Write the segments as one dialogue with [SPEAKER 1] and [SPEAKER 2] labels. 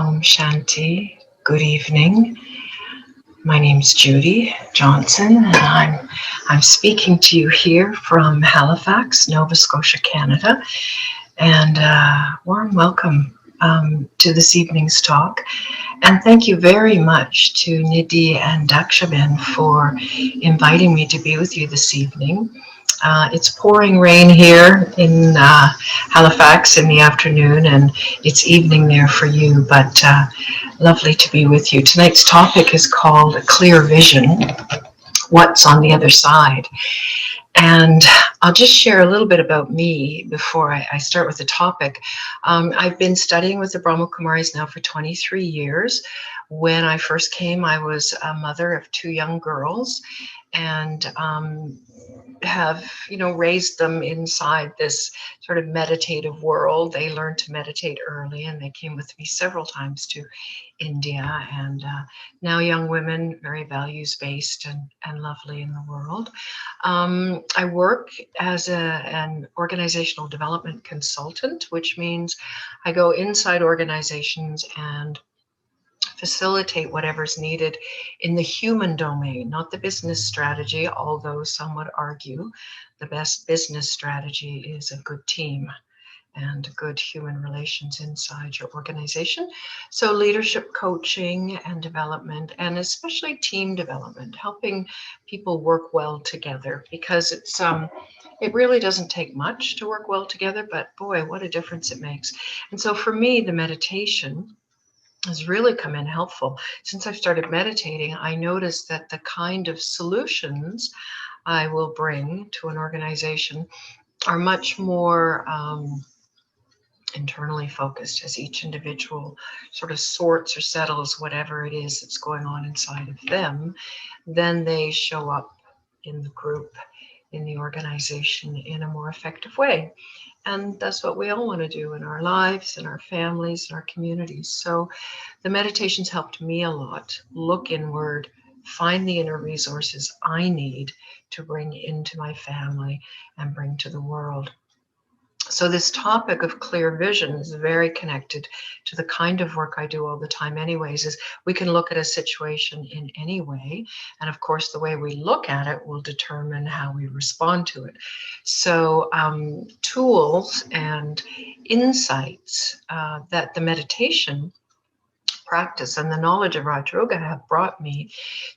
[SPEAKER 1] Om Shanti. Good evening. My name's Judy Johnson, and I'm speaking to you here from Halifax, Nova Scotia, Canada. And warm welcome to this evening's talk. And thank you very much to Nidhi and Dakshaben for inviting me to be with you this evening. It's pouring rain here in Halifax in the afternoon, and it's evening there for you, but lovely to be with you. Tonight's topic is called Clear Vision, What's on the Other Side? And I'll just share a little bit about me before I start with the topic. I've been studying with the Brahma Kumaris now for 23 years. When I first came, I was a mother of 2 young girls, and have raised them inside this sort of meditative world. They learned to meditate early, and they came with me several times to India, and now young women, very values-based and lovely in the world. I work as an organizational development consultant, which means I go inside organizations and facilitate whatever's needed in the human domain, not the business strategy, although some would argue the best business strategy is a good team and good human relations inside your organization. So leadership coaching and development, and especially team development, helping people work well together, because it really doesn't take much to work well together, but boy, what a difference it makes. And so for me, the meditation has really come in helpful. Since I've started meditating, I noticed that the kind of solutions I will bring to an organization are much more internally focused, as each individual sort of sorts or settles whatever it is that's going on inside of them. Then they show up in the group, in the organization, in a more effective way. And that's what we all want to do in our lives, in our families, in our communities. So the meditations helped me a lot. Look inward, find the inner resources I need to bring into my family and bring to the world. So this topic of clear vision is very connected to the kind of work I do all the time anyways. Is we can look at a situation in any way, and of course the way we look at it will determine how we respond to it. So tools and insights that the meditation practice and the knowledge of Raj Yoga have brought me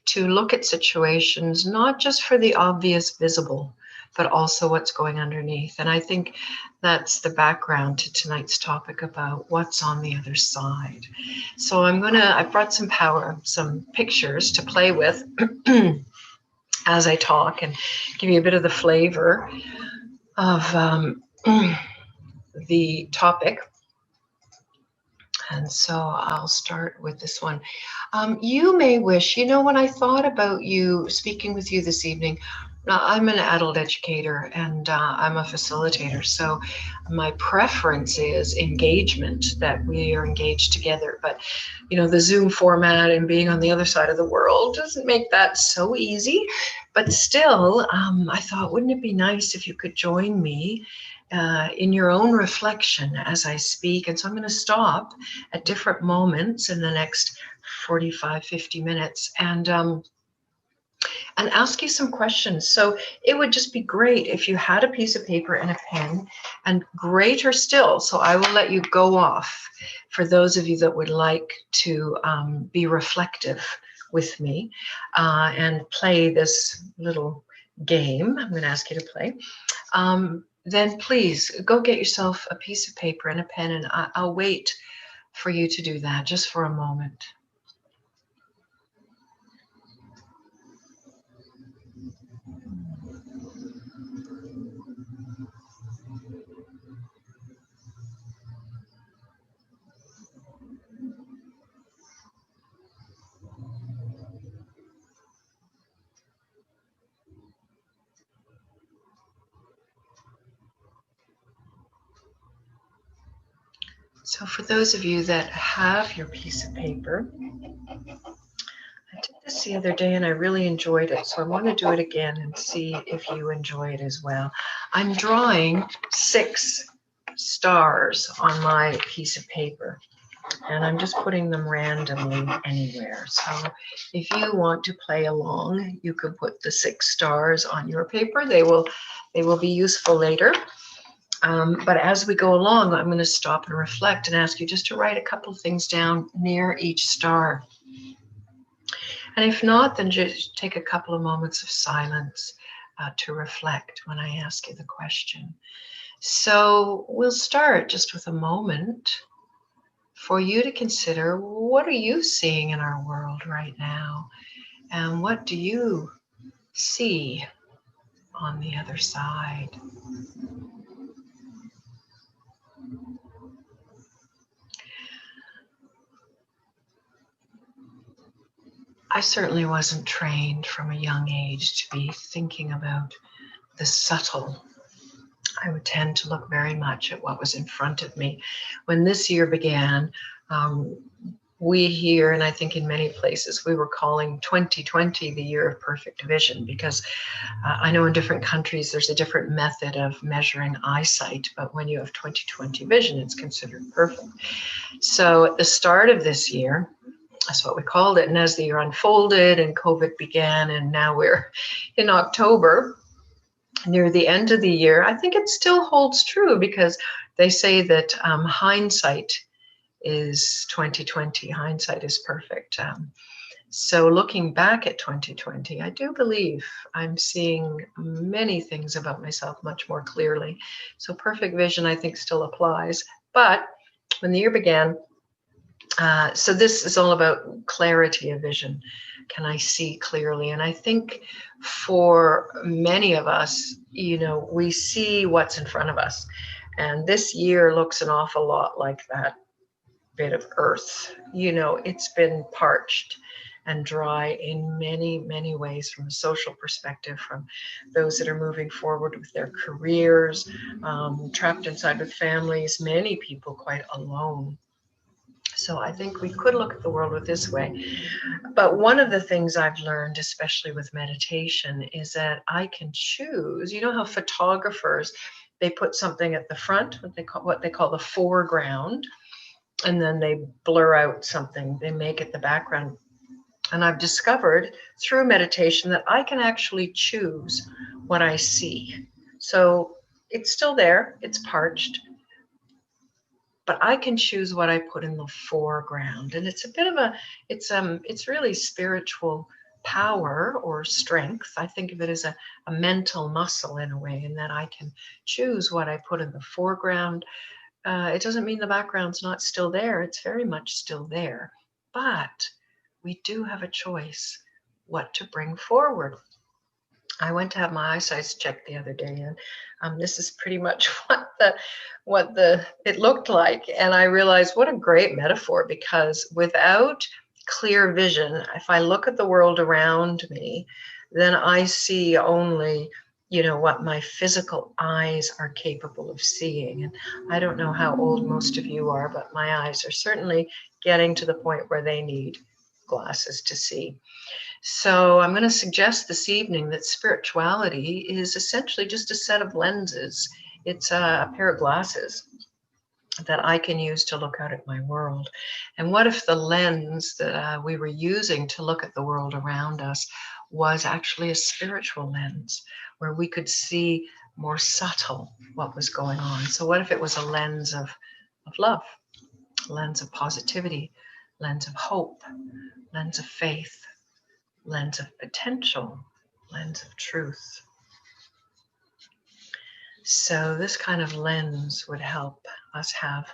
[SPEAKER 1] to look at situations not just for the obvious visible, but also what's going underneath. And I think that's the background to tonight's topic about what's on the other side. So I brought some pictures to play with as I talk and give you a bit of the flavor of the topic. And so I'll start with this one. You may wish, when I thought about speaking with you this evening, I'm an adult educator and I'm a facilitator. So my preference is engagement, that we are engaged together. But, the Zoom format and being on the other side of the world doesn't make that so easy. But still, I thought, wouldn't it be nice if you could join me in your own reflection as I speak? And so I'm going to stop at different moments in the next 45, 50 minutes and ask you some questions. So it would just be great if you had a piece of paper and a pen, and greater still, so I will let you go off for those of you that would like to be reflective with me and play this little game I'm going to ask you to play. Then please go get yourself a piece of paper and a pen, and I'll wait for you to do that just for a moment. So for those of you that have your piece of paper, I did this the other day and I really enjoyed it. So I want to do it again and see if you enjoy it as well. I'm drawing 6 stars on my piece of paper. And I'm just putting them randomly anywhere. So if you want to play along, you can put the 6 stars on your paper. They will be useful later. But as we go along, I'm going to stop and reflect and ask you just to write a couple of things down near each star. And if not, then just take a couple of moments of silence to reflect when I ask you the question. So we'll start just with a moment for you to consider, what are you seeing in our world right now? And what do you see on the other side? I certainly wasn't trained from a young age to be thinking about the subtle. I would tend to look very much at what was in front of me. When this year began, we here, and I think in many places, we were calling 2020 the year of perfect vision, because I know in different countries there's a different method of measuring eyesight, but when you have 2020 vision, it's considered perfect. So at the start of this year, that's what we called it. And as the year unfolded and COVID began, and now we're in October, near the end of the year, I think it still holds true, because they say that hindsight is 2020. Hindsight is perfect. So looking back at 2020, I do believe I'm seeing many things about myself much more clearly. So perfect vision, I think, still applies. But when the year began, so this is all about clarity of vision. Can I see clearly? And I think for many of us, we see what's in front of us. And this year looks an awful lot like that bit of earth. It's been parched and dry in many, many ways, from a social perspective, from those that are moving forward with their careers, trapped inside with families, many people quite alone. So I think we could look at the world with this way. But one of the things I've learned, especially with meditation, is that I can choose. You know how photographers, they put something at the front, what they call the foreground, and then they blur out something, they make it the background. And I've discovered through meditation that I can actually choose what I see. So it's still there, it's parched, but I can choose what I put in the foreground. And it's a bit of it's really spiritual power or strength. I think of it as a mental muscle in a way, in that I can choose what I put in the foreground. It doesn't mean the background's not still there. It's very much still there. But we do have a choice what to bring forward. I went to have my eyesight checked the other day, and this is pretty much what it looked like. And I realized what a great metaphor, because without clear vision, if I look at the world around me, then I see only what my physical eyes are capable of seeing. And I don't know how old most of you are, but my eyes are certainly getting to the point where they need glasses to see. So I'm going to suggest this evening that spirituality is essentially just a set of lenses. It's a pair of glasses that I can use to look out at my world. And what if the lens that we were using to look at the world around us was actually a spiritual lens, where we could see more subtle what was going on? So what if it was a lens of love, a lens of positivity, lens of hope, lens of faith, lens of potential, lens of truth? So this kind of lens would help us have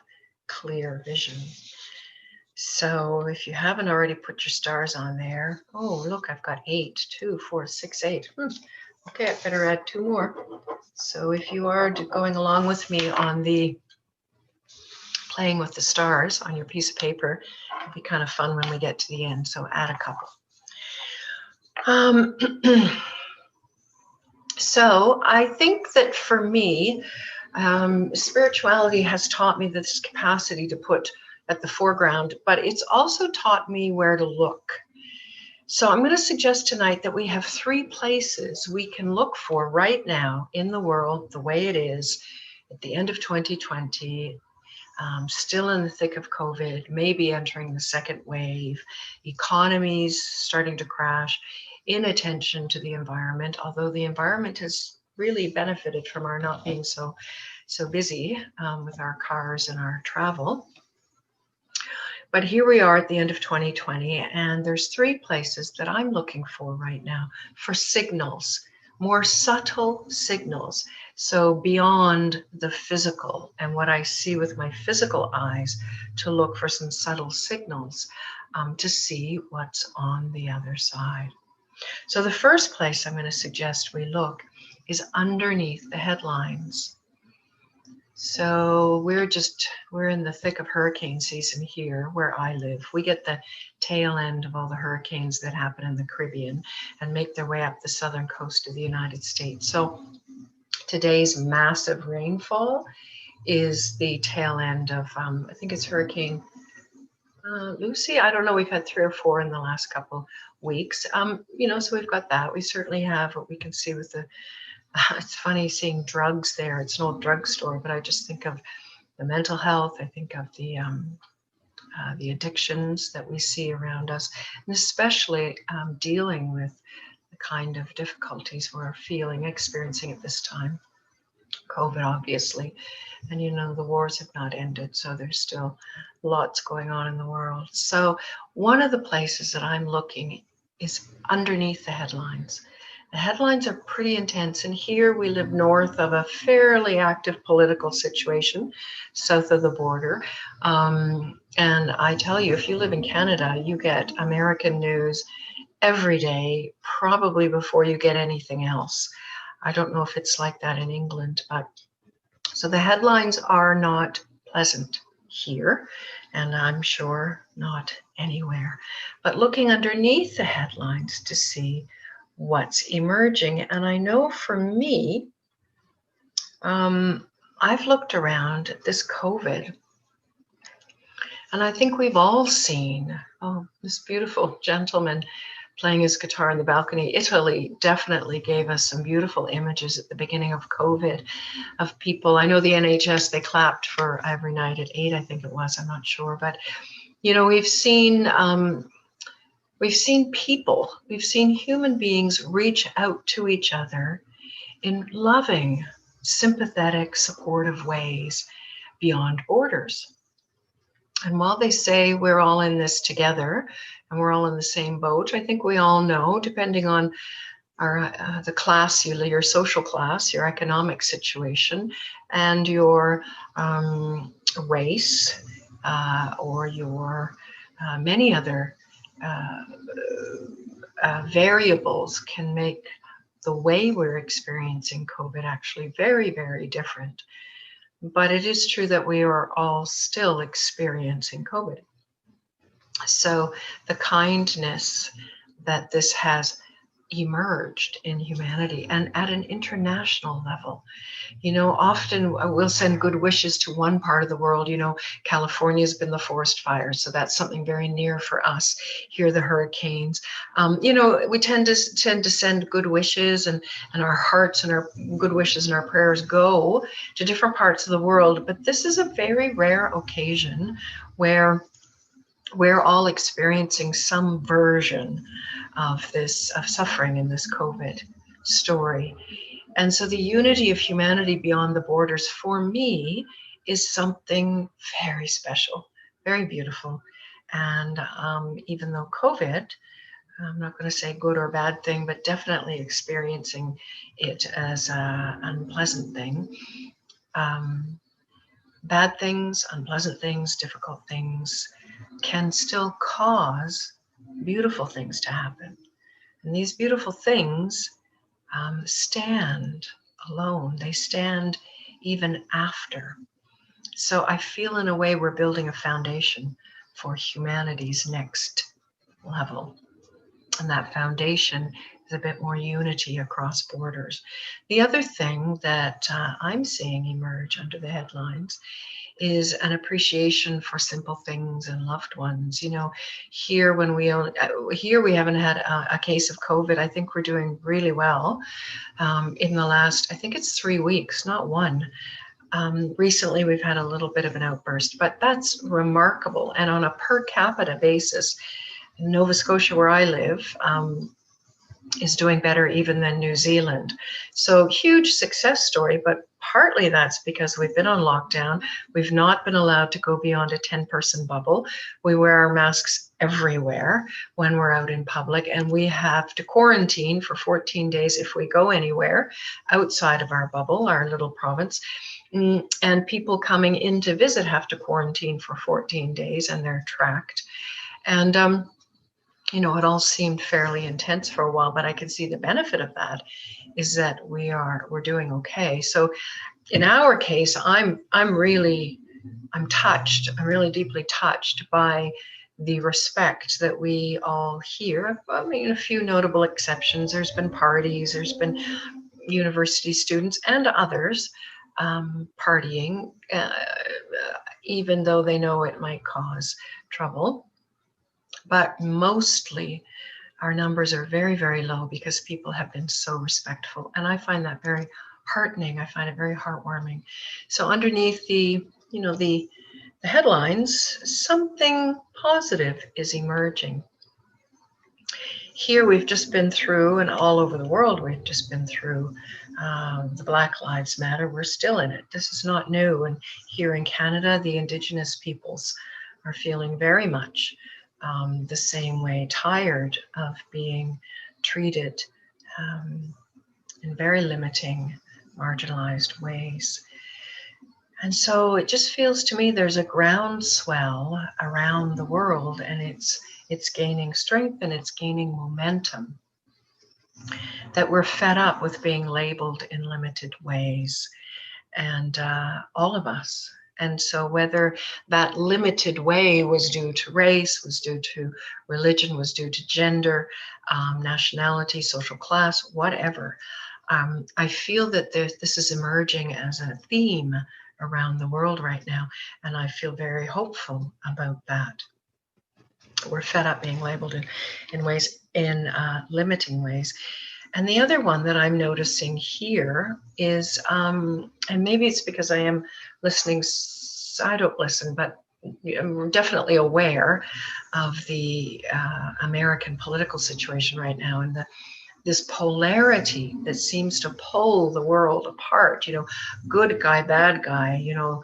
[SPEAKER 1] clear vision. So if you haven't already put your stars on there, oh, look, I've got 8, 2, 4, 6, 8. Okay, I better add 2 more. So if you are going along with me on the playing with the stars on your piece of paper, it'll be kind of fun when we get to the end. So add a couple. So I think that for me, spirituality has taught me this capacity to put at the foreground, but it's also taught me where to look. So I'm going to suggest tonight that we have 3 places we can look for right now in the world, the way it is at the end of 2020, still in the thick of COVID, maybe entering the second wave, economies starting to crash, inattention to the environment, although the environment has really benefited from our not being so busy with our cars and our travel. But here we are at the end of 2020, and there's 3 places that I'm looking for right now for signals, more subtle signals. So beyond the physical and what I see with my physical eyes, to look for some subtle signals to see what's on the other side. So the first place I'm going to suggest we look is underneath the headlines. So we're in the thick of hurricane season here where I live. We get the tail end of all the hurricanes that happen in the Caribbean and make their way up the southern coast of the United States. So today's massive rainfall is the tail end of, I think it's Hurricane Lucy. I don't know, we've had 3 or 4 in the last couple weeks. So we've got that. We certainly have what we can see with the it's funny seeing drugs there. It's an old drugstore, but I just think of the mental health. I think of the addictions that we see around us, and especially dealing with the kind of difficulties we're experiencing at this time. COVID, obviously, and the wars have not ended, so there's still lots going on in the world. So one of the places that I'm looking is underneath the headlines. The headlines are pretty intense, and here we live north of a fairly active political situation, south of the border. And I tell you, if you live in Canada, you get American news every day, probably before you get anything else. I don't know if it's like that in England, but so the headlines are not pleasant here, and I'm sure not anywhere. But looking underneath the headlines to see what's emerging. And I know for me, I've looked around at this COVID, and I think we've all seen, this beautiful gentleman playing his guitar in the balcony. Italy definitely gave us some beautiful images at the beginning of COVID of people. I know the NHS, they clapped for every night at 8, I think it was, I'm not sure. But, we've seen people, we've seen human beings reach out to each other in loving, sympathetic, supportive ways beyond borders. And while they say we're all in this together and we're all in the same boat, I think we all know, depending on the class, your social class, your economic situation, and your race, or your many other variables can make the way we're experiencing COVID actually very, very different. But it is true that we are all still experiencing COVID. So the kindness that this has emerged in humanity and at an international level. Often we'll send good wishes to one part of the world. California's been the forest fires, so that's something very near for us. Here, the hurricanes. We tend to send good wishes, and our hearts and our good wishes and our prayers go to different parts of the world. But this is a very rare occasion where we're all experiencing some version of suffering in this COVID story. And so the unity of humanity beyond the borders, for me, is something very special, very beautiful. And even though COVID, I'm not going to say good or bad thing, but definitely experiencing it as an unpleasant thing. Bad things, unpleasant things, difficult things can still cause beautiful things to happen. And these beautiful things stand alone. They stand even after. So I feel in a way we're building a foundation for humanity's next level. And that foundation is a bit more unity across borders. The other thing that I'm seeing emerge under the headlines is an appreciation for simple things and loved ones. Here we haven't had a case of COVID. I think we're doing really well. In the last, I think it's 3 weeks, not one. Recently, we've had a little bit of an outburst, but that's remarkable. And on a per capita basis, Nova Scotia, where I live, is doing better even than New Zealand. So huge success story, but partly that's because we've been on lockdown. We've not been allowed to go beyond a 10-person bubble. We wear our masks everywhere when we're out in public, and we have to quarantine for 14 days if we go anywhere outside of our bubble, our little province. And people coming in to visit have to quarantine for 14 days, and they're tracked. And you know, it all seemed fairly intense for a while, but I can see the benefit of that is that we're doing okay. So in our case, I'm touched. I'm really deeply touched by the respect that we all hear. I mean, a few notable exceptions. There's been parties, there's been university students and others partying, even though they know it might cause trouble. But mostly our numbers are very, very low because people have been so respectful. And I find that very heartening. I find it very heartwarming. So underneath the headlines, something positive is emerging. Here we've just been through, and all over the world we've just been through the Black Lives Matter. We're still in it. This is not new. And here in Canada, the Indigenous peoples are feeling very much the same way, tired of being treated in very limiting, marginalized ways. And so it just feels to me there's a groundswell around the world, and it's gaining strength and it's gaining momentum, that we're fed up with being labeled in limited ways, and all of us. And so whether that limited way was due to race, was due to religion, was due to gender, nationality, social class, whatever, I feel that this is emerging as a theme around the world right now, and I feel very hopeful about that. We're fed up being labeled in ways, in limiting ways. And the other one that I'm noticing here is, and maybe it's because I am listening, I don't listen, but I'm definitely aware of the American political situation right now, and this polarity that seems to pull the world apart, you know, good guy, bad guy, you know,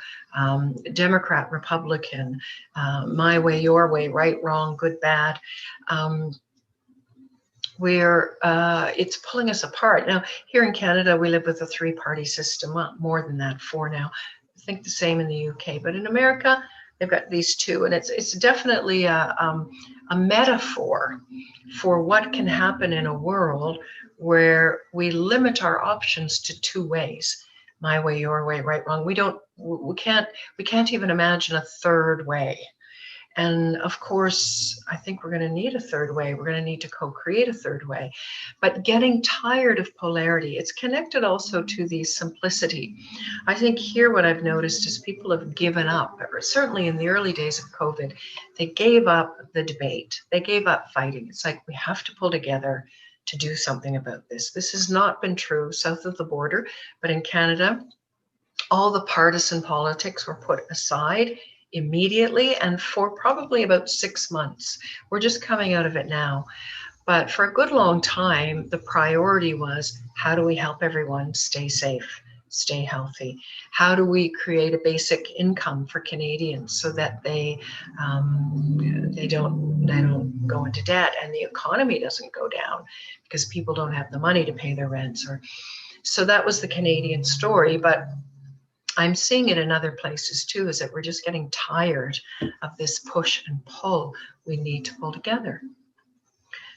[SPEAKER 1] Democrat, Republican, my way, your way, right, wrong, good, bad. It's pulling us apart. Now, here in Canada, we live with a 3-party system, well, more than that, 4 now. I think the same in the UK, but in America, they've got these 2, and it's definitely a metaphor for what can happen in a world where we limit our options to 2 ways: my way, your way, right, wrong. We can't even imagine a third way. And of course, I think we're going to need a third way. We're going to need to co-create a third way. But getting tired of polarity, it's connected also to the simplicity. I think here what I've noticed is people have given up, or certainly in the early days of COVID, they gave up the debate. They gave up fighting. It's like, we have to pull together to do something about this. This has not been true south of the border, but in Canada, all the partisan politics were put aside immediately, and for probably about 6 months. We're just coming out of it now. But for a good long time, the priority was, how do we help everyone stay safe, stay healthy? How do we create a basic income for Canadians so that they don't go into debt and the economy doesn't go down because people don't have the money to pay their rents? So that was the Canadian story. But I'm seeing it in other places too, is that we're just getting tired of this push and pull. We need to pull together.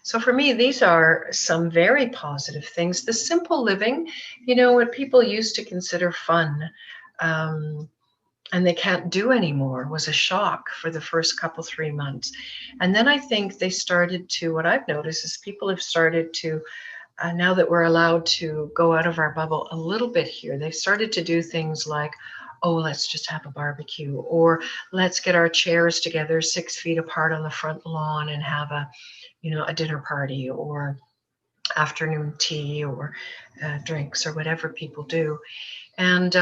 [SPEAKER 1] So for me, these are some very positive things. The simple living, you know, what people used to consider fun, and they can't do anymore, was a shock for the first couple, 3 months. And then I think they started to, what I've noticed is people have started to, now that we're allowed to go out of our bubble a little bit here, they've started to do things like, oh, let's just have a barbecue, or let's get our chairs together 6 feet apart on the front lawn and have a dinner party or afternoon tea or drinks or whatever people do. And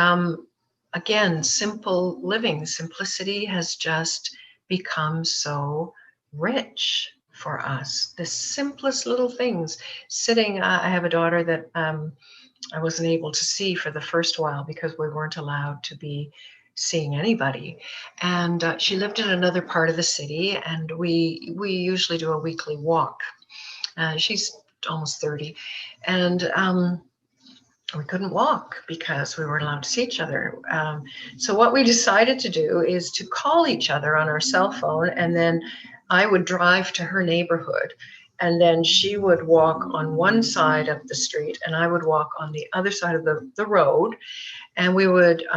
[SPEAKER 1] again, simple living, simplicity has just become so rich for us. The simplest little things. Sitting, I have a daughter that I wasn't able to see for the first while because we weren't allowed to be seeing anybody. And she lived in another part of the city, and we usually do a weekly walk. She's almost 30, and we couldn't walk because we weren't allowed to see each other. So what we decided to do is to call each other on our cell phone, and then I would drive to her neighborhood, and then she would walk on one side of the street and I would walk on the other side of the road, and we would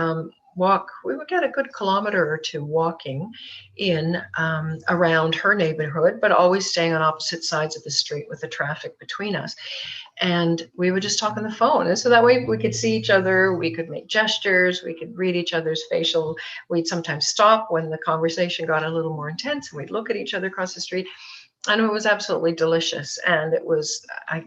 [SPEAKER 1] we would get a good kilometer or two walking in around her neighborhood, but always staying on opposite sides of the street with the traffic between us. And we would just talk on the phone. And so that way we could see each other, we could make gestures, we could read each other's facial. We'd sometimes stop when the conversation got a little more intense, and we'd look at each other across the street. And it was absolutely delicious. And it was, I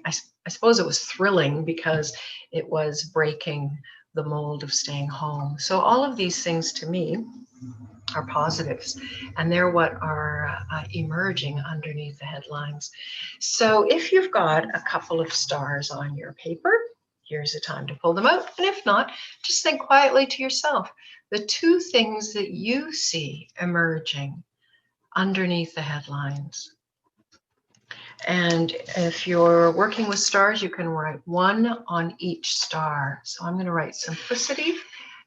[SPEAKER 1] suppose it was thrilling because it was breaking the mold of staying home. So all of these things to me are positives, and they're what are emerging underneath the headlines. So if you've got a couple of stars on your paper, here's the time to pull them out. And if not, just think quietly to yourself, the two things that you see emerging underneath the headlines. And if you're working with stars, you can write one on each star. So I'm going to write simplicity,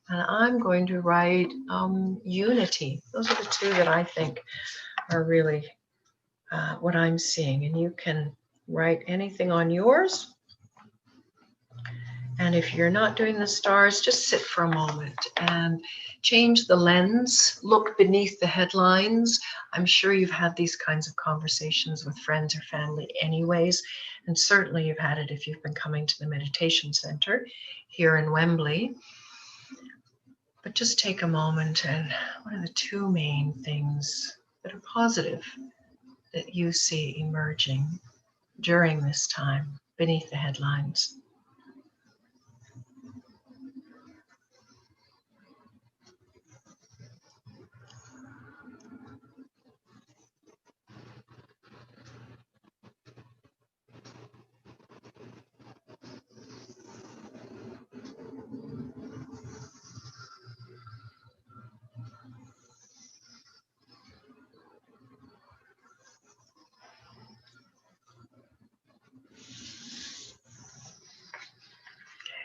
[SPEAKER 1] and I'm going to write unity. Those are the two that I think are really what I'm seeing. And you can write anything on yours. And if you're not doing the stars, just sit for a moment and change the lens, look beneath the headlines. I'm sure you've had these kinds of conversations with friends or family anyways, and certainly you've had it if you've been coming to the meditation center here in Wembley. But just take a moment, and what are the two main things that are positive that you see emerging during this time beneath the headlines?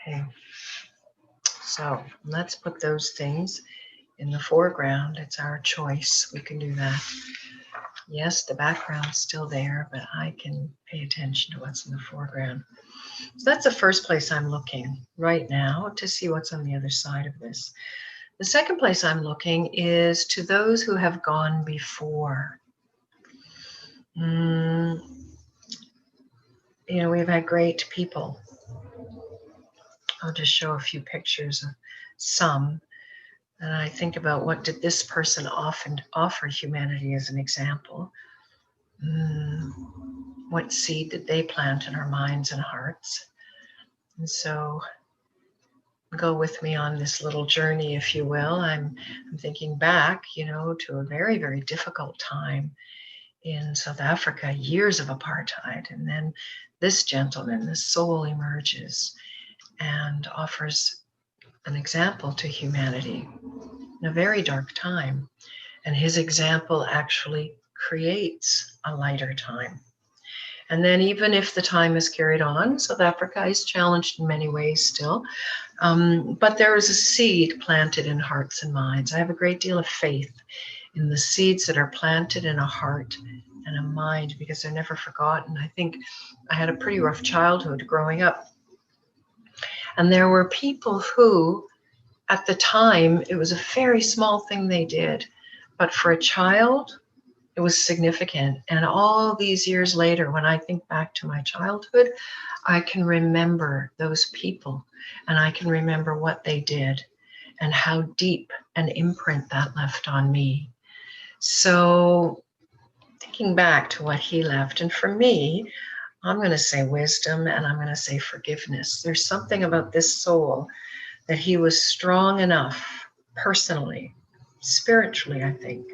[SPEAKER 1] Okay. So let's put those things in the foreground. It's our choice. We can do that. Yes, the background's still there, but I can pay attention to what's in the foreground. So that's the first place I'm looking right now to see what's on the other side of this. The second place I'm looking is to those who have gone before. You know, we've had great people. I'll just show a few pictures of some. And I think about, what did this person often offer humanity as an example? What seed did they plant in our minds and hearts? And so go with me on this little journey, if you will. I'm thinking back, you know, to a very, very difficult time in South Africa, years of apartheid. And then this gentleman, this soul, emerges and offers an example to humanity in a very dark time. And his example actually creates a lighter time. And then even if the time is carried on, South Africa is challenged in many ways still, but there is a seed planted in hearts and minds. I have a great deal of faith in the seeds that are planted in a heart and a mind, because they're never forgotten. I think I had a pretty rough childhood growing up. And there were people who, at the time, it was a very small thing they did, but for a child, it was significant. And all these years later, when I think back to my childhood, I can remember those people, and I can remember what they did and how deep an imprint that left on me. So thinking back to what he left, and for me, I'm going to say wisdom, and I'm going to say forgiveness. There's something about this soul that he was strong enough personally, spiritually, I think.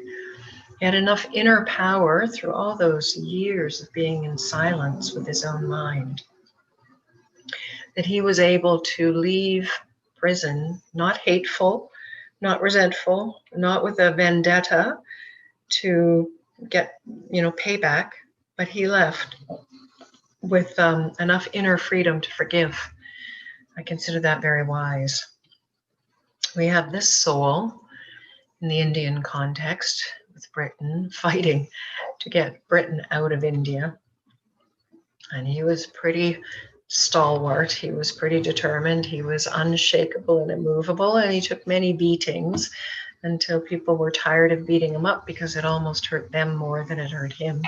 [SPEAKER 1] He had enough inner power through all those years of being in silence with his own mind that he was able to leave prison, not hateful, not resentful, not with a vendetta to get, payback, but he left with enough inner freedom to forgive. I consider that very wise. We have this soul in the Indian context with Britain fighting to get Britain out of India. And he was pretty stalwart. He was pretty determined. He was unshakable and immovable. And he took many beatings until people were tired of beating him up because it almost hurt them more than it hurt him.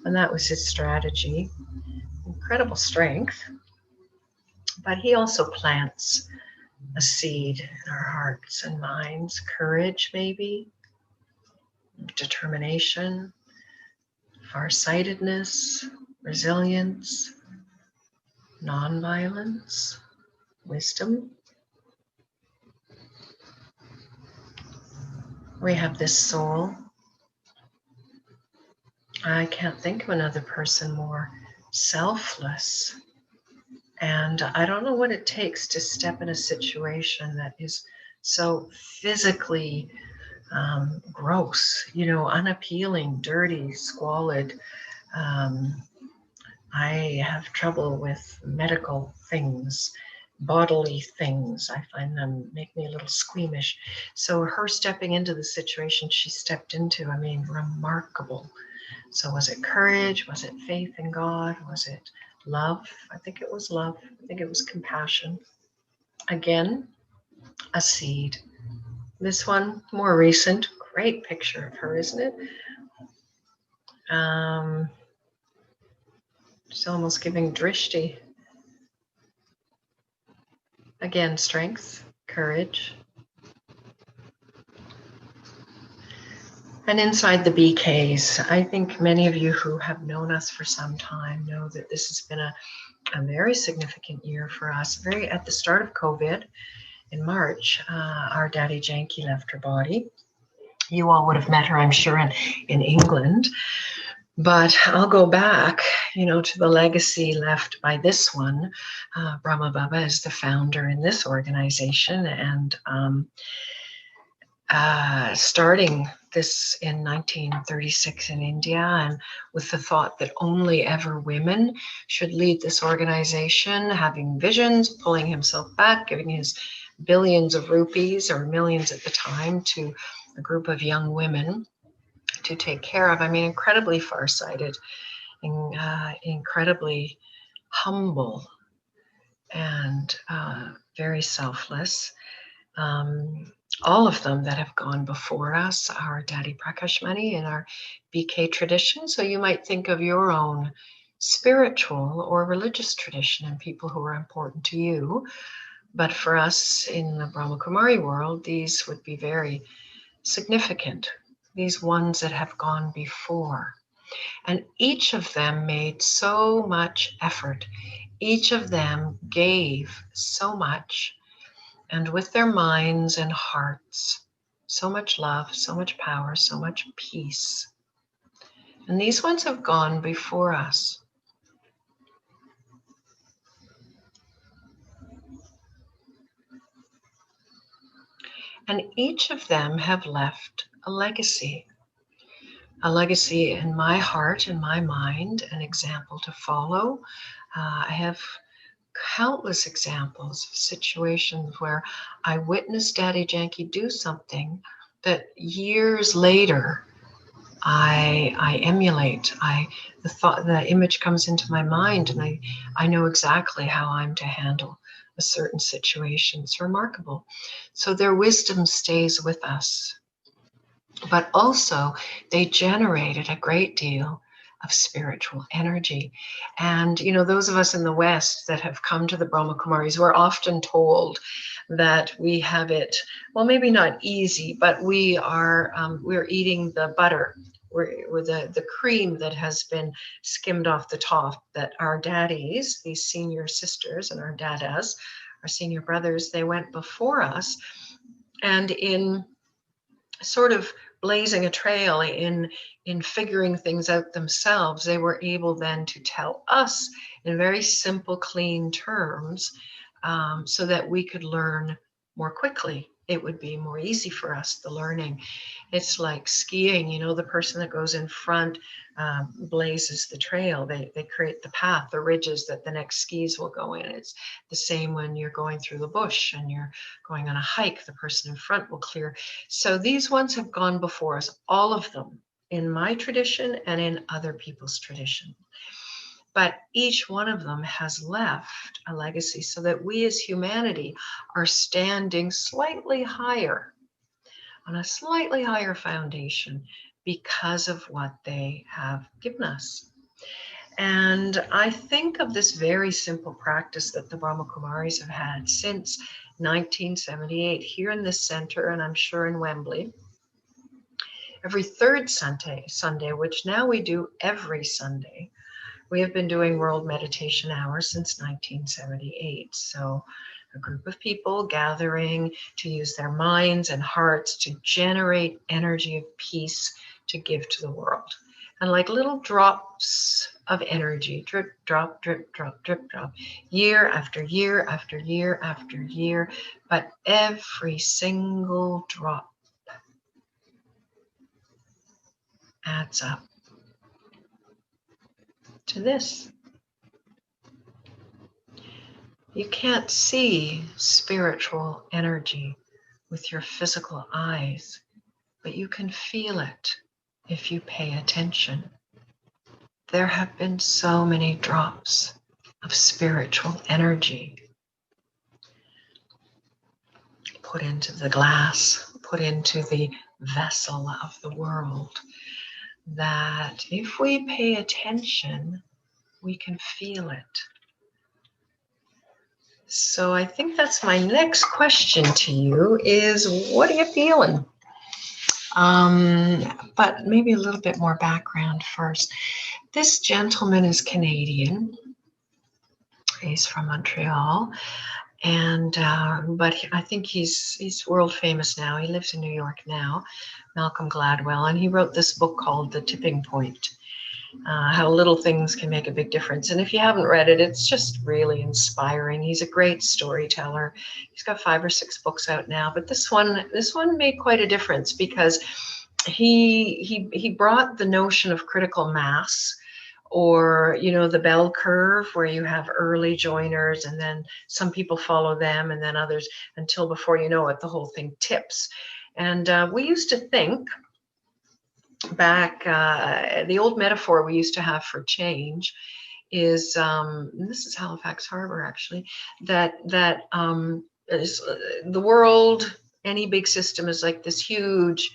[SPEAKER 1] And that was his strategy. Incredible strength. But he also plants a seed in our hearts and minds. Courage, maybe. Determination. Farsightedness. Resilience. Nonviolence, wisdom. We have this soul. I can't think of another person more selfless. And I don't know what it takes to step in a situation that is so physically gross, unappealing, dirty, squalid. I have trouble with medical things, bodily things. I find them make me a little squeamish. So her stepping into the situation she stepped into, remarkable. So was it courage? Was it faith in God? Was it love? I think it was love. I think it was compassion. Again, a seed. This one, more recent. Great picture of her, isn't it? She's almost giving drishti. Again, strength, courage. And inside the BKs, I think many of you who have known us for some time know that this has been a very significant year for us. At the start of COVID, in March, our Daddy Janky left her body. You all would have met her, I'm sure, in England. But I'll go back, to the legacy left by this one. Brahma Baba is the founder in this organization, and starting this in 1936 in India, and with the thought that only ever women should lead this organization, having visions, pulling himself back, giving his billions of rupees, or millions at the time, to a group of young women to take care of. Incredibly farsighted, incredibly humble, and very selfless. All of them that have gone before us are Daddy Prakashmani in our BK tradition. So you might think of your own spiritual or religious tradition and people who are important to you. But for us in the Brahma Kumari world, these would be very significant. These ones that have gone before. And each of them made so much effort. Each of them gave so much. And with their minds and hearts, so much love, so much power, so much peace. And these ones have gone before us. And each of them have left a legacy in my heart, in my mind, an example to follow. I have countless examples of situations where I witnessed Daddy Janky do something that years later I emulate. The image comes into my mind, and I know exactly how I'm to handle a certain situation. It's remarkable. So their wisdom stays with us. But also they generated a great deal of spiritual energy. And, those of us in the West that have come to the Brahma Kumaris, we're often told that we have it, well, maybe not easy, but we're eating the butter, we're the cream that has been skimmed off the top, that our daddies, these senior sisters, and our dadas, our senior brothers, they went before us. And in sort of blazing a trail, in figuring things out themselves, they were able then to tell us in very simple, clean terms, so that we could learn more quickly. It would be more easy for us, the learning. It's like skiing, you know, the person that goes in front blazes the trail. They create the path, the ridges that the next skis will go in. It's the same when you're going through the bush and you're going on a hike, the person in front will clear. So these ones have gone before us, all of them, in my tradition and in other people's tradition. But each one of them has left a legacy so that we as humanity are standing slightly higher, on a slightly higher foundation because of what they have given us. And I think of this very simple practice that the Brahma Kumaris have had since 1978 here in this center, and I'm sure in Wembley. Every third Sunday, which now we do every Sunday, we have been doing World Meditation Hours since 1978. So a group of people gathering to use their minds and hearts to generate energy of peace to give to the world. And like little drops of energy, drip, drop, drip, drop, drip, drop, year after year after year after year, but every single drop adds up to this. You can't see spiritual energy with your physical eyes, but you can feel it if you pay attention. There have been so many drops of spiritual energy put into the glass, put into the vessel of the world, that if we pay attention, we can feel it. So I think that's my next question to you is, what are you feeling? But maybe a little bit more background first. This gentleman is Canadian. He's from Montreal, and but I think he's world famous now. He lives in New York now, Malcolm Gladwell, and he wrote this book called The Tipping Point. How little things can make a big difference. And if you haven't read it, it's just really inspiring. He's a great storyteller. He's got 5 or 6 books out now, but this one made quite a difference because he brought the notion of critical mass, or, you know, the bell curve where you have early joiners and then some people follow them and then others, until before you know it, the whole thing tips. And we used to think back, the old metaphor we used to have for change is, this is Halifax Harbor actually, that is, the world, any big system is like this huge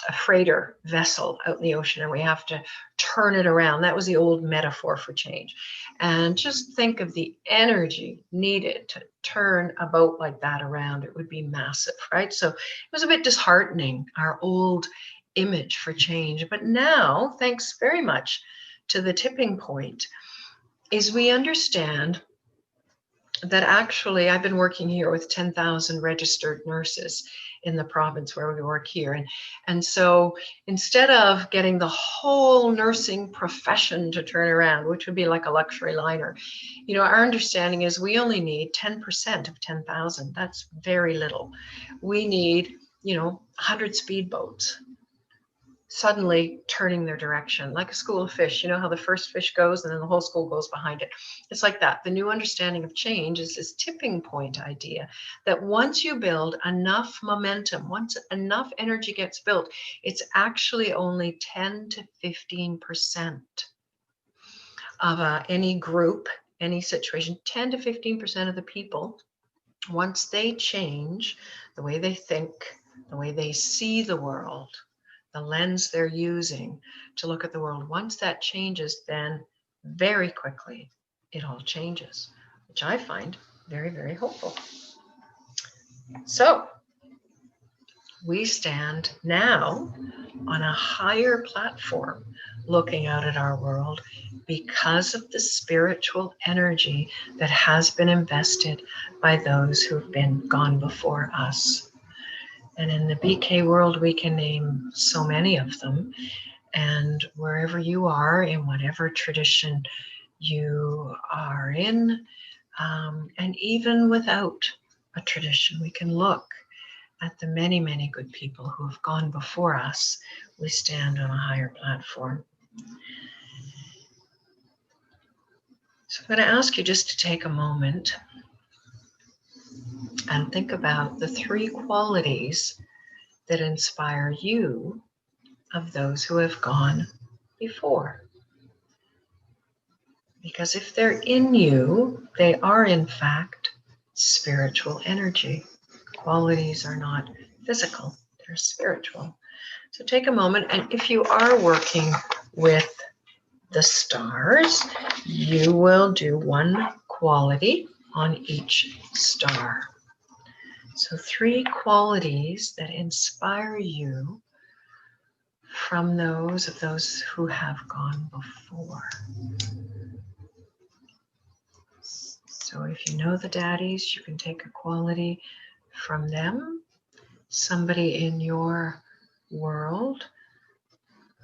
[SPEAKER 1] a freighter vessel out in the ocean, and we have to turn it around. That was the old metaphor for change. And just think of the energy needed to turn a boat like that around. It would be massive, right? So it was a bit disheartening, our old image for change. But now, thanks very much to the tipping point, is we understand that actually I've been working here with 10,000 registered nurses in the province where we work here. And so instead of getting the whole nursing profession to turn around, which would be like a luxury liner, you know, our understanding is we only need 10% of 10,000. That's very little. We need, you know, 100 speedboats suddenly turning their direction, like a school of fish. You know how the first fish goes and then the whole school goes behind it. It's like that. The new understanding of change is this tipping point idea that once you build enough momentum, once enough energy gets built, it's actually only 10 to 15% of any group, any situation, 10 to 15% of the people, once they change the way they think, the way they see the world, the lens they're using to look at the world, once that changes, then very quickly it all changes, which I find very, very hopeful. So we stand now on a higher platform looking out at our world because of the spiritual energy that has been invested by those who've been gone before us. And in the BK world, we can name so many of them. And wherever you are, in whatever tradition you are in, and even without a tradition, we can look at the many, many good people who have gone before us. We stand on a higher platform. So I'm going to ask you just to take a moment and think about the 3 qualities that inspire you of those who have gone before. Because if they're in you, they are in fact spiritual energy. Qualities are not physical, they're spiritual. So take a moment, and if you are working with the stars, you will do 1 quality on each star. So 3 qualities that inspire you from those of those who have gone before. So if you know the daddies, you can take a quality from them. Somebody in your world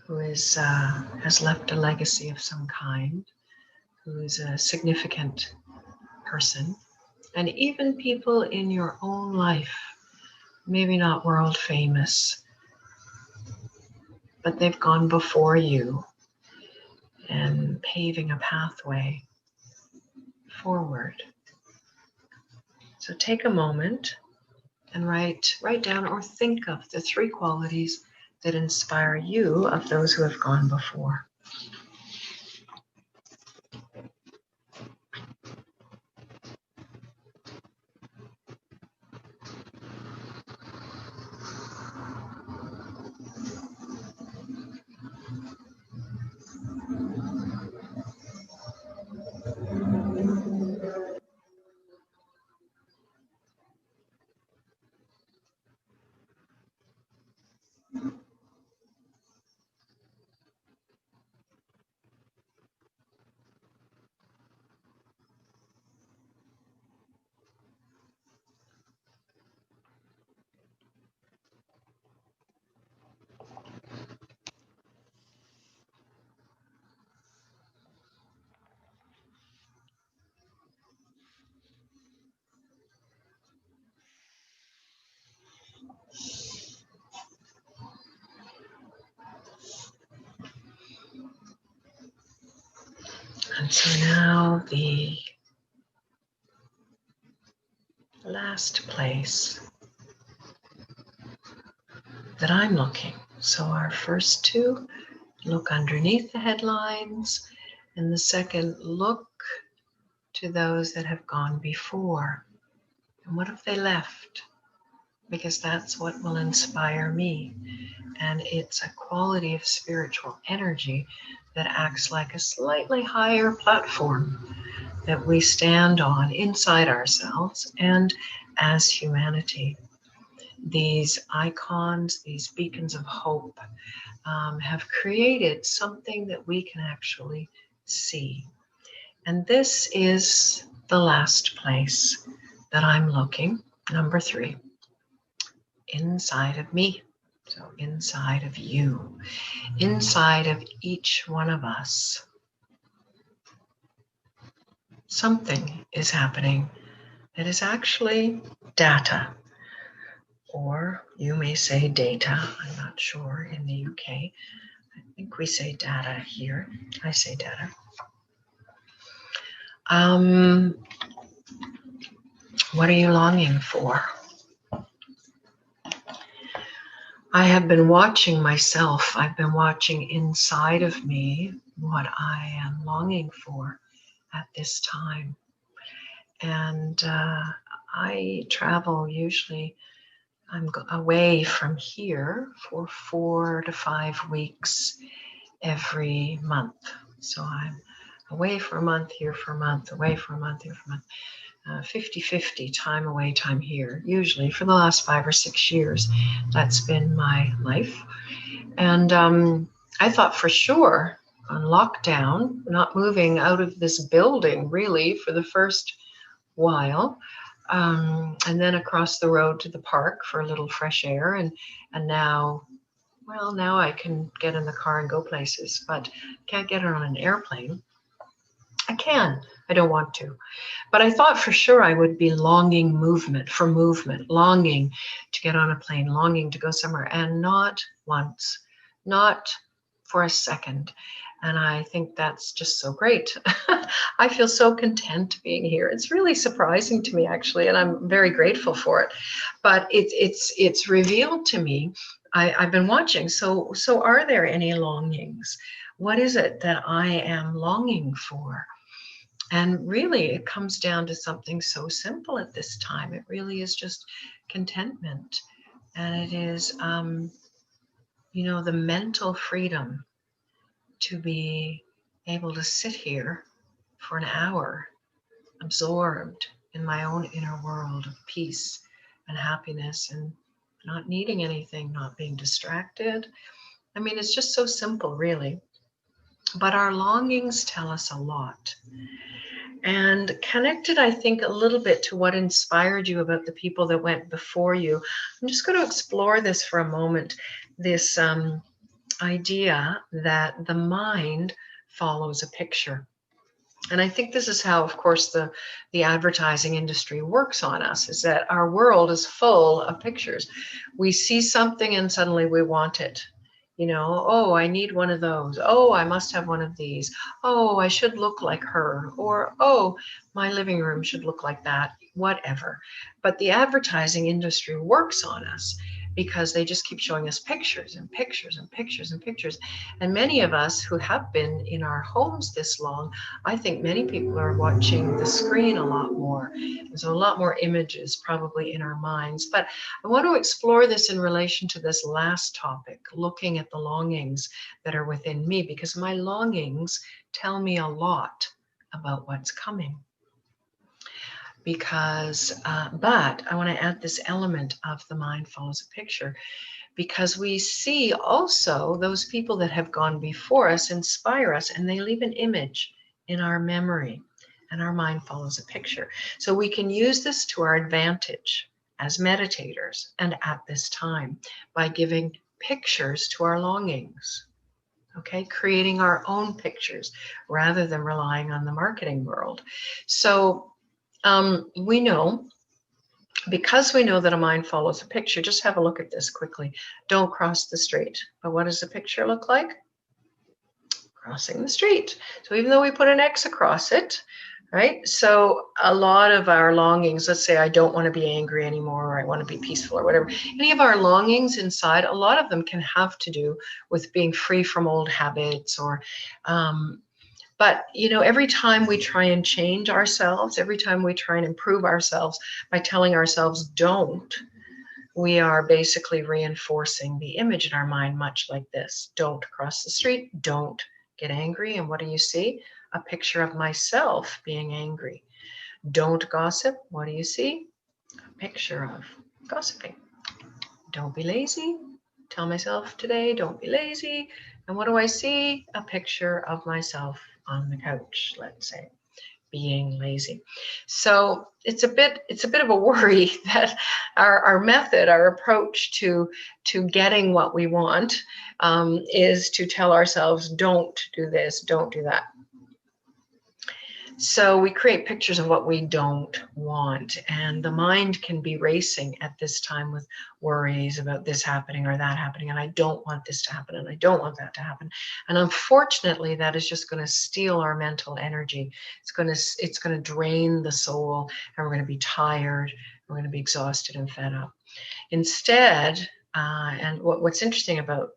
[SPEAKER 1] who is has left a legacy of some kind, who is a significant person, and even people in your own life, maybe not world famous, but they've gone before you and paving a pathway forward. So take a moment and write down or think of the 3 qualities that inspire you of those who have gone before. And so now the last place that I'm looking. So our first 2, look underneath the headlines, and the second, look to those that have gone before. And what have they left? Because that's what will inspire me. And it's a quality of spiritual energy that acts like a slightly higher platform that we stand on inside ourselves and as humanity. These icons, these beacons of hope, have created something that we can actually see. And this is the last place that I'm looking, number 3, inside of me. So inside of you, inside of each one of us, something is happening that is actually data, or you may say data. I'm not sure in the UK. I think we say data here. I say data. What are you longing for? I have been watching myself. I've been watching inside of me what I am longing for at this time. And I travel usually, I'm away from here for 4 to 5 weeks every month. So I'm away for a month, here for a month, away for a month, here for a month. 50-50, time away, time here. Usually for the last 5 or 6 years, that's been my life. And I thought for sure on lockdown, not moving out of this building really for the first while, and then across the road to the park for a little fresh air, and now, well, now I can get in the car and go places, but can't get it on an airplane. I can. I don't want to. But I thought for sure I would be longing movement, longing to get on a plane, longing to go somewhere, and not once, not for a second. And I think that's just so great. I feel so content being here. It's really surprising to me, actually, and I'm very grateful for it. But it's revealed to me. I've been watching. So are there any longings? What is it that I am longing for? And really, it comes down to something so simple at this time. It really is just contentment. And it is, the mental freedom to be able to sit here for an hour, absorbed in my own inner world of peace and happiness and not needing anything, not being distracted. I mean, it's just so simple, really. But our longings tell us a lot. And connected, I think, a little bit to what inspired you about the people that went before you. I'm just going to explore this for a moment, this idea that the mind follows a picture. And I think this is how, of course, the advertising industry works on us, is that our world is full of pictures. We see something and suddenly we want it. Oh, I need one of those. Oh, I must have one of these. Oh, I should look like her. Or, oh, my living room should look like that, whatever. But the advertising industry works on us because they just keep showing us pictures and pictures and pictures and pictures. And many of us who have been in our homes this long, I think many people are watching the screen a lot more. There's a lot more images probably in our minds. But I want to explore this in relation to this last topic, looking at the longings that are within me, because my longings tell me a lot about what's coming. But I want to add this element of the mind follows a picture, because we see also those people that have gone before us inspire us, and they leave an image in our memory, and our mind follows a picture. So we can use this to our advantage as meditators and at this time by giving pictures to our longings. Okay, creating our own pictures rather than relying on the marketing world. So we know, because we know that a mind follows a picture, just have a look at this quickly. Don't cross the street. But what does the picture look like? Crossing the street. So even though we put an X across it, right? So a lot of our longings, let's say I don't want to be angry anymore, or I want to be peaceful, or whatever. Any of our longings inside, a lot of them can have to do with being free from old habits, or but, every time we try and change ourselves, every time we try and improve ourselves by telling ourselves don't, we are basically reinforcing the image in our mind, much like this. Don't cross the street, don't get angry. And what do you see? A picture of myself being angry. Don't gossip. What do you see? A picture of gossiping. Don't be lazy. Tell myself today, don't be lazy. And what do I see? A picture of myself on the couch, let's say, being lazy. So it's a bit of a worry that our method, our approach to getting what we want is to tell ourselves, don't do this, don't do that. So we create pictures of what we don't want, and the mind can be racing at this time with worries about this happening or that happening, and I don't want this to happen, and I don't want that to happen. And unfortunately, that is just going to steal our mental energy. It's going to drain the soul, and we're going to be tired, we're going to be exhausted and fed up. Instead, and what's interesting about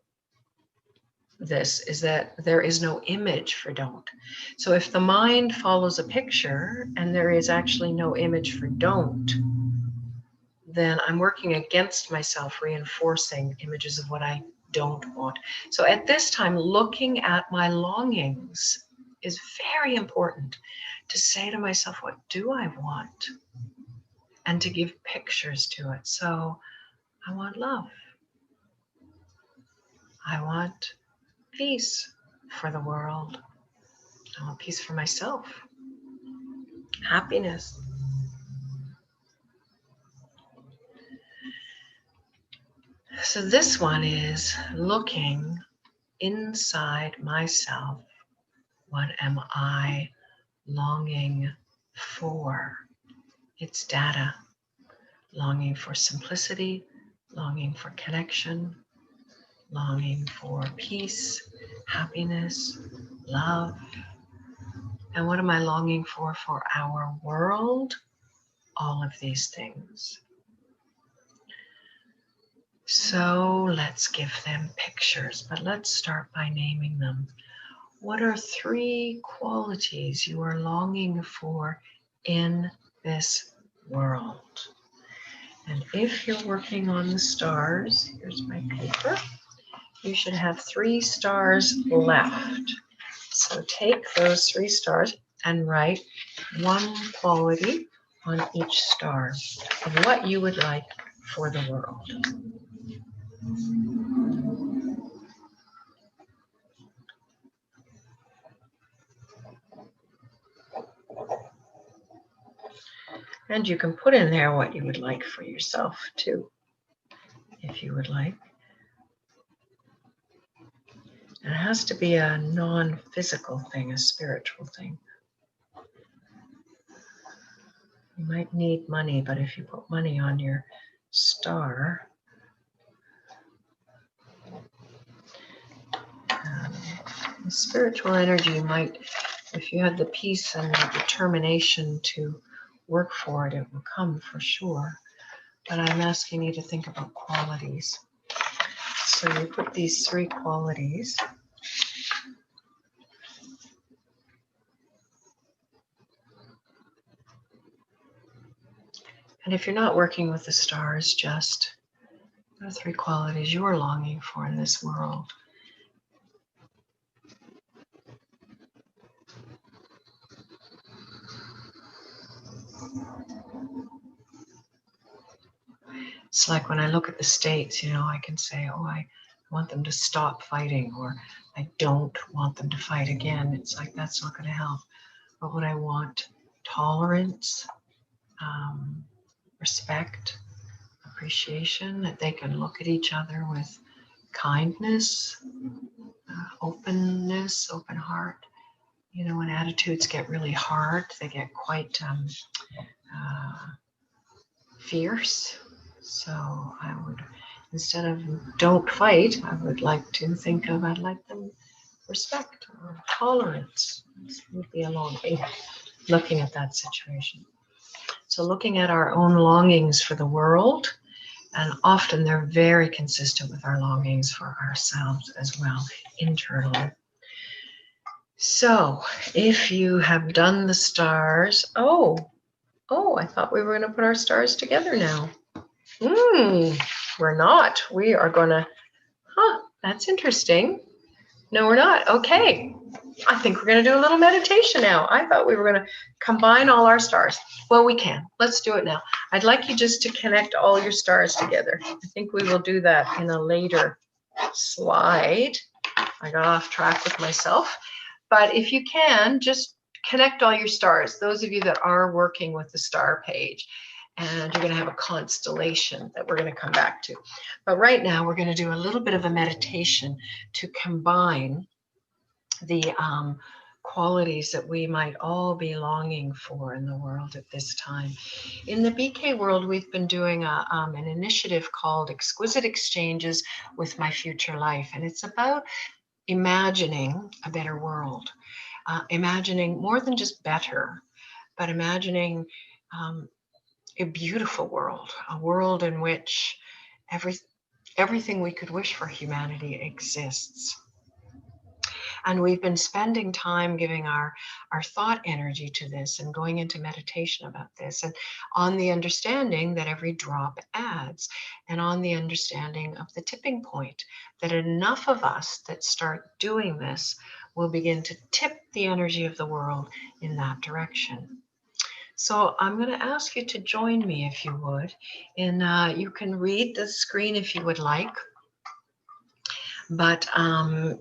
[SPEAKER 1] this is that there is no image for don't. So if the mind follows a picture and there is actually no image for don't, then I'm working against myself, reinforcing images of what I don't want. So at this time, looking at my longings is very important, to say to myself, what do I want? And to give pictures to it. So I want love. I want peace for the world. I want peace for myself. Happiness. So this one is looking inside myself. What am I longing for? It's data. Longing for simplicity, longing for connection, longing for peace, happiness, love. And what am I longing for our world? All of these things. So let's give them pictures, but let's start by naming them. What are 3 qualities you are longing for in this world? And if you're working on the stars, here's my paper, you should have 3 stars left. So take those 3 stars and write 1 quality on each star of what you would like for the world. And you can put in there what you would like for yourself too, if you would like. And it has to be a non-physical thing, a spiritual thing. You might need money, but if you put money on your star, the spiritual energy might, if you had the peace and the determination to work for it, it will come for sure. But I'm asking you to think about qualities. So you put these 3 qualities. And if you're not working with the stars, just the 3 qualities you are longing for in this world. It's like when I look at the states, you know, I can say, oh, I want them to stop fighting, or I don't want them to fight again. It's like, that's not going to help. But what I want, tolerance, respect, appreciation, that they can look at each other with kindness, openness, open heart. You know, when attitudes get really hard, they get quite fierce. So I would, instead of don't fight, I would like to think of, I'd like them respect or tolerance. This would be a long way looking at that situation. So looking at our own longings for the world, and often they're very consistent with our longings for ourselves as well, internally. So if you have done the stars, oh, I thought we were going to put our stars together now. We're not. We are going to, that's interesting. No, we're not. Okay. I think we're going to do a little meditation now. I thought we were going to combine all our stars. Well, we can. Let's do it now. I'd like you just to connect all your stars together. I think we will do that in a later slide. I got off track with myself. But if you can, just connect all your stars. Those of you that are working with the star page. And you're going to have a constellation that we're going to come back to. But right now, we're going to do a little bit of a meditation to combine the qualities that we might all be longing for in the world at this time. In the BK world, we've been doing an initiative called Exquisite Exchanges with My Future Life. And it's about imagining a better world. Imagining more than just better, but imagining a beautiful world, a world in which everything we could wish for humanity exists. And we've been spending time giving our thought energy to this and going into meditation about this, and on the understanding that every drop adds, and on the understanding of the tipping point, that enough of us that start doing this will begin to tip the energy of the world in that direction. So I'm going to ask you to join me, if you would, and you can read the screen if you would like. But,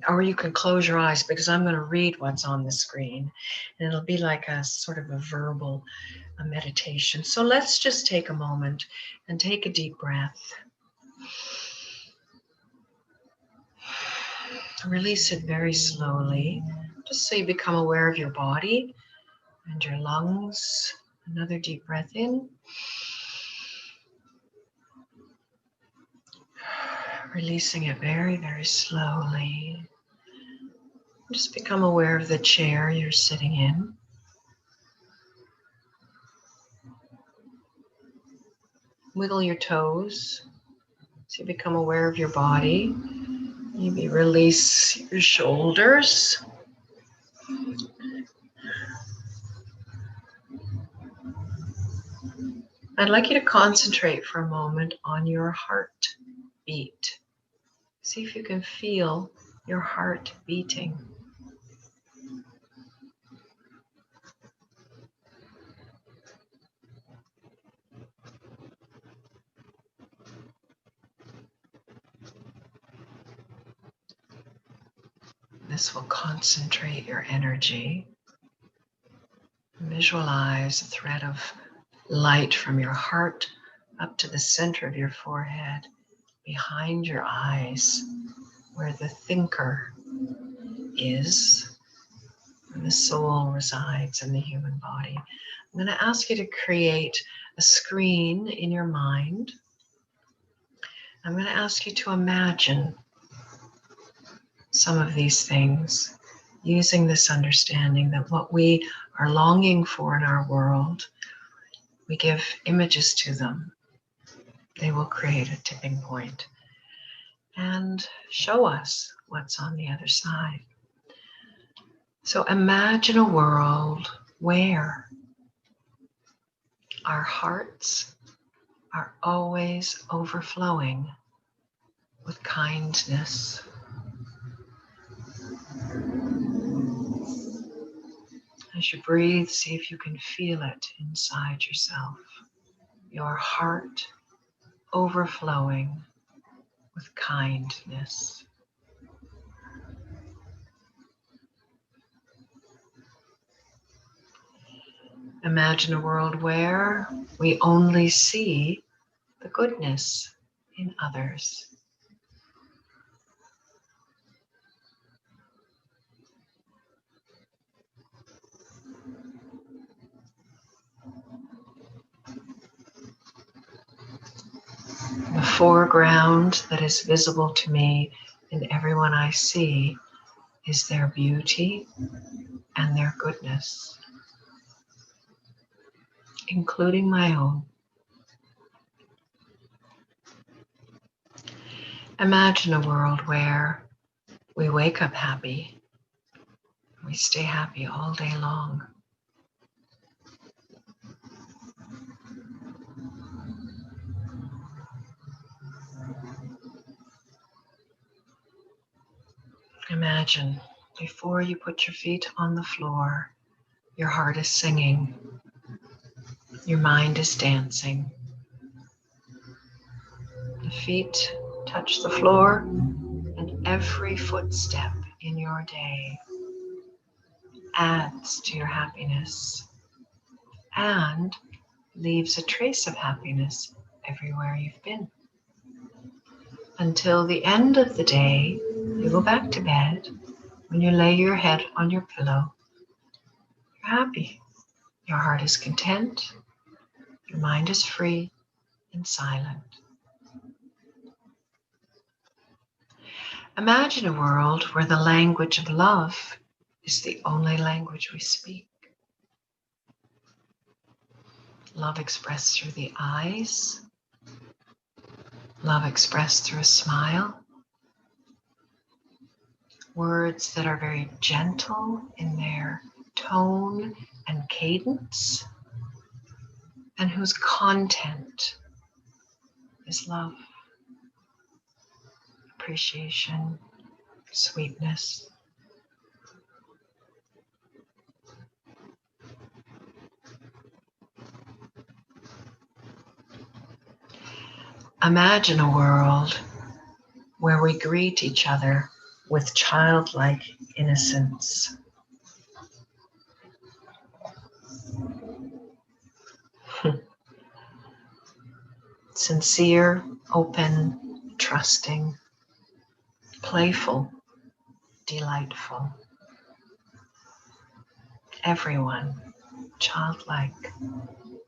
[SPEAKER 1] or you can close your eyes because I'm going to read what's on the screen. And it'll be like a sort of a verbal meditation. So let's just take a moment and take a deep breath. Release it very slowly, just so you become aware of your body and your lungs. Another deep breath in. Releasing it very, very slowly. Just become aware of the chair you're sitting in. Wiggle your toes so you become aware of your body. Maybe release your shoulders. I'd like you to concentrate for a moment on your heartbeat. See if you can feel your heart beating. This will concentrate your energy. Visualize a thread of light from your heart up to the center of your forehead, behind your eyes, where the thinker is, and the soul resides in the human body. I'm going to ask you to create a screen in your mind. I'm going to ask you to imagine some of these things, using this understanding that what we are longing for in our world, we give images to them. They will create a tipping point and show us what's on the other side. So imagine a world where our hearts are always overflowing with kindness. As you breathe, see if you can feel it inside yourself. Your heart overflowing with kindness. Imagine a world where we only see the goodness in others. The foreground that is visible to me in everyone I see is their beauty and their goodness, including my own. Imagine a world where we wake up happy, we stay happy all day long. Imagine before you put your feet on the floor, your heart is singing, your mind is dancing. The feet touch the floor, and every footstep in your day adds to your happiness and leaves a trace of happiness everywhere you've been. Until the end of the day, you go back to bed. When you lay your head on your pillow, you're happy. Your heart is content. Your mind is free and silent. Imagine a world where the language of love is the only language we speak. Love expressed through the eyes. Love expressed through a smile. Words that are very gentle in their tone and cadence, and whose content is love, appreciation, sweetness. Imagine a world where we greet each other with childlike innocence. Sincere, open, trusting, playful, delightful. Everyone childlike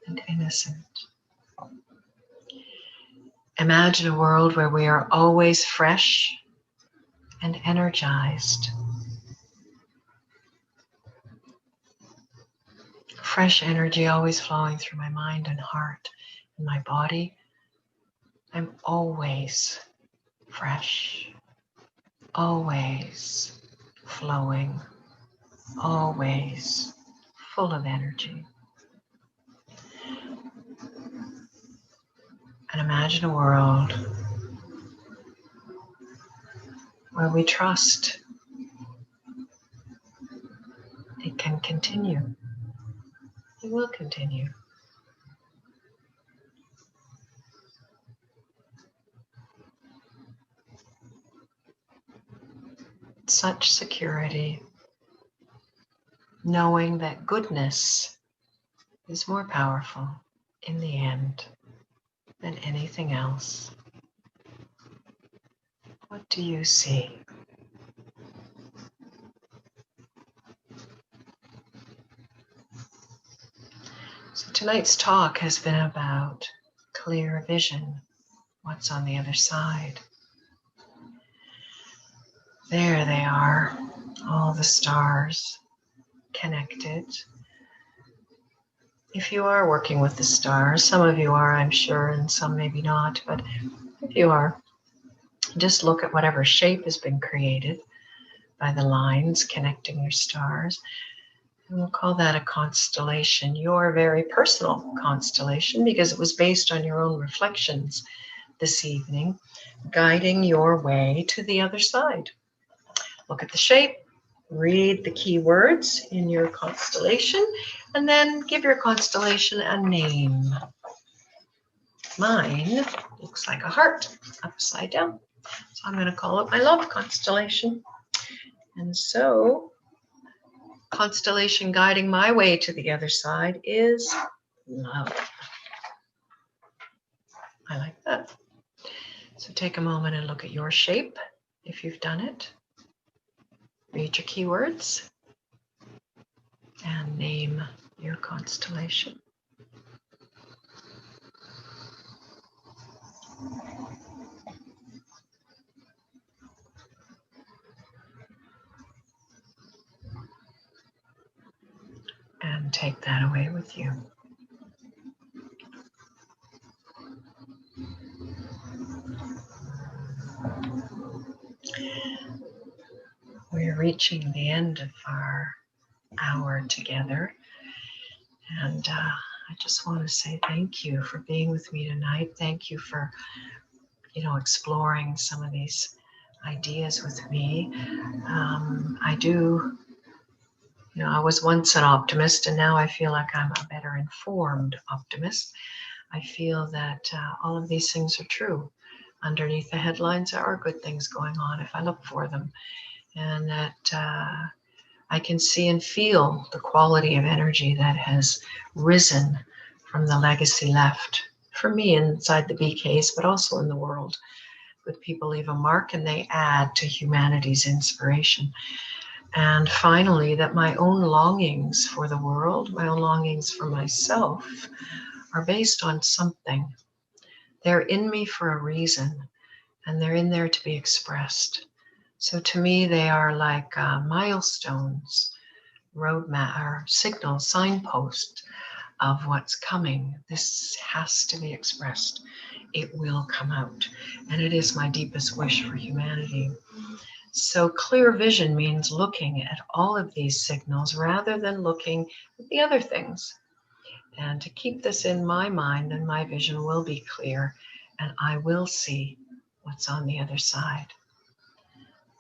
[SPEAKER 1] and innocent. Imagine a world where we are always fresh and energized. Fresh energy always flowing through my mind and heart and my body. I'm always fresh, always flowing, always full of energy. And imagine a world where we trust it can continue. It will continue. Such security, knowing that goodness is more powerful in the end than anything else. What do you see? So tonight's talk has been about clear vision. What's on the other side? There they are, all the stars connected. If you are working with the stars, some of you are, I'm sure, and some maybe not, but if you are, just look at whatever shape has been created by the lines connecting your stars. And we'll call that a constellation, your very personal constellation, because it was based on your own reflections this evening, guiding your way to the other side. Look at the shape, read the key words in your constellation, and then give your constellation a name. Mine looks like a heart upside down. So I'm going to call it my love constellation. And so, constellation guiding my way to the other side is love. I like that. So take a moment and look at your shape if you've done it. Read your keywords and name your constellation. And take that away with you. We're reaching the end of our hour together, and I just want to say thank you for being with me tonight. Thank you for, exploring some of these ideas with me. I was once an optimist, and now I feel like I'm a better informed optimist. I feel that all of these things are true. Underneath the headlines, there are good things going on if I look for them. And that I can see and feel the quality of energy that has risen from the legacy left for me inside the BKs, but also in the world. Good people leave a mark and they add to humanity's inspiration. And finally, that my own longings for the world, my own longings for myself, are based on something. They're in me for a reason, and they're in there to be expressed. So to me, they are like milestones, roadmap, or signals, signposts of what's coming. This has to be expressed. It will come out. And it is my deepest wish for humanity. So clear vision means looking at all of these signals rather than looking at the other things. And to keep this in my mind, then my vision will be clear and I will see what's on the other side.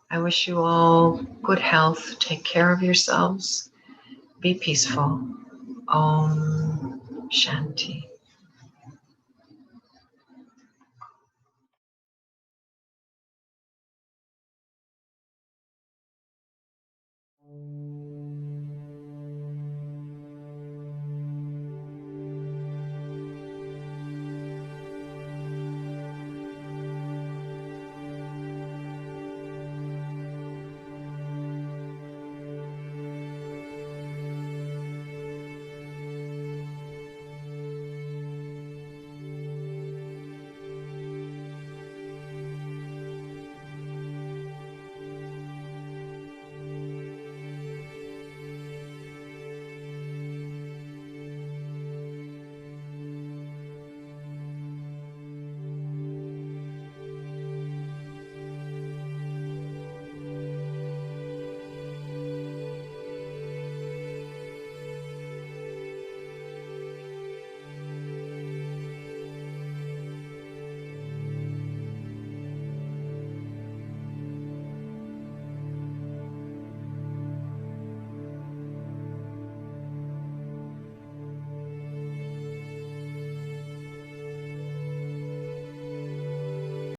[SPEAKER 1] I wish you all good health. Take care of yourselves. Be peaceful. Om Shanti.